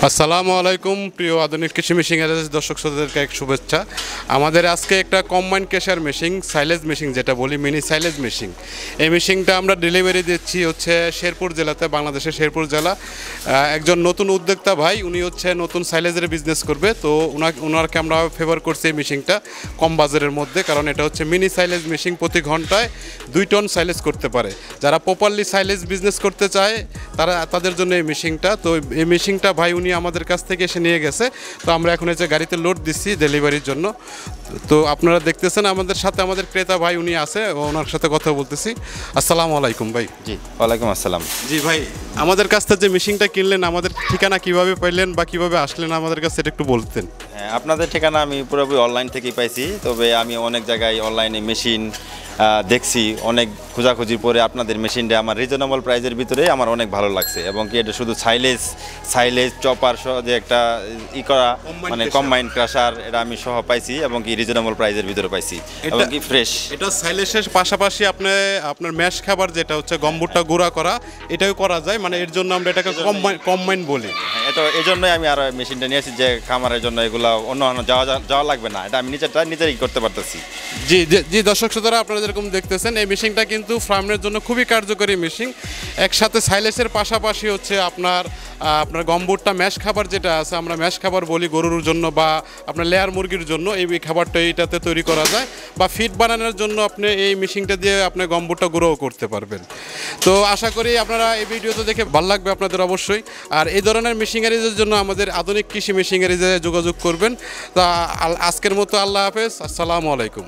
আসসালামু আলাইকুম প্রিয় আধুনিক কৃষি মেশিনের দর্শক শ্রোতাদেরকে এক শুভেচ্ছা। আমাদের আজকে একটা combine crusher machine, silage machine যেটা বলি, মিনি সাইলেজ মেশিন। এই মেশিনটা আমরা ডেলিভারি দিচ্ছি হচ্ছে শেরপুর জেলাতে, বাংলাদেশের শেরপুর জেলা। একজন নতুন উদ্যোক্তা ভাই, উনি হচ্ছে নতুন সাইলেজের বিজনেস করবে, তো ওনাকে আমরা ফেভার করছি এই মেশিনটা কম বাজারের মধ্যে, কারণ এটা হচ্ছে মিনি সাইলেজ মেশিন। প্রতি ঘন্টায় 2 টন সাইলেজ করতে পারে। যারা প্রপারলি সাইলেজ বিজনেস করতে চায় তাদের জন্য এই মেশিনটা। তো এই মেশিনটা ভাই উনি আমাদের কাছ থেকে এসে নিয়ে গেছে, তো আমরা এখন এই যে গাড়িতে লোড দিচ্ছি ডেলিভারির জন্য। তো আপনারা দেখতেছেন আমাদের সাথে আমাদের ক্রেতা ভাই উনি আছে, ওনার সাথে কথা বলতেছি। আসসালামু আলাইকুম ভাই। জি, ওয়ালাইকুম আসসালাম। জি ভাই, আমাদের কাছ থেকে যে মেশিনটা কিনলেন, আমাদের ঠিকানা কিভাবে পাইলেন বা কিভাবে আসলেন আমাদের কাছে, এটা একটু বলতেন। হ্যাঁ, আপনাদের ঠিকানা আমি পুরোপুরি অনলাইন থেকেই পাইছি, তবে আমি অনেক জায়গায় অনলাইনে মেশিন দেখছি। অনেক খোঁজাখুঁজির পরে আপনাদের মেশিনটা আমার রিজনেবল প্রাইসের ভিতরে আমার অনেক ভালো লাগছে, এবং কি এটা শুধু সাইলেজ চপার সহ যে একটা করা মানে কম্বাইন ক্রাশার, এটা আমি সহ পাইছি এবং কি রিজনেবল প্রাইসের ভিতরে পাইছি এবং কি ফ্রেশ। এটা সাইলেজের পাশাপাশি আপনার ম্যাশ খাবার যেটা হচ্ছে গমভুট্টা গুঁড়া করা, এটাও করা যায়, মানে এর জন্য আমরা এটাকে কম্বাইন বলি। এটা এই জন্যই আমি আর মেশিনটা নিয়েছি যে খামারের জন্য এগুলো অন্য যাওয়া লাগবে না, এটা আমি নিজেরই করতে পারতেছি। জি জি, দর্শক শ্রোতারা আপনারা যেরকম দেখতেছেন এই মেশিনটা কিন্তু ফার্মের জন্য খুবই কার্যকরী মেশিন। একসাথে সাইলেজের পাশাপাশি হচ্ছে আপনার গমভুট্টা ম্যাশ খাবার যেটা আছে, আমরা ম্যাশ খাবার বলি গরুর জন্য বা আপনার লেয়ার মুরগির জন্য, এই খাবারটা এইটাতে তৈরি করা যায়। বা ফিড বানানোর জন্য আপনি এই মেশিনটা দিয়ে আপনি গমভুট্টা গুঁড়োও করতে পারবেন। তো আশা করি আপনারা এই ভিডিওতে দেখে ভালো লাগবে আপনাদের অবশ্যই। আর এই ধরনের মেশিনারিজের জন্য আমাদের আধুনিক কৃষি মেশিনারিজে যোগাযোগ করবেন। তা আজকের মতো আল্লাহ হাফেজ, আসসালামু আলাইকুম।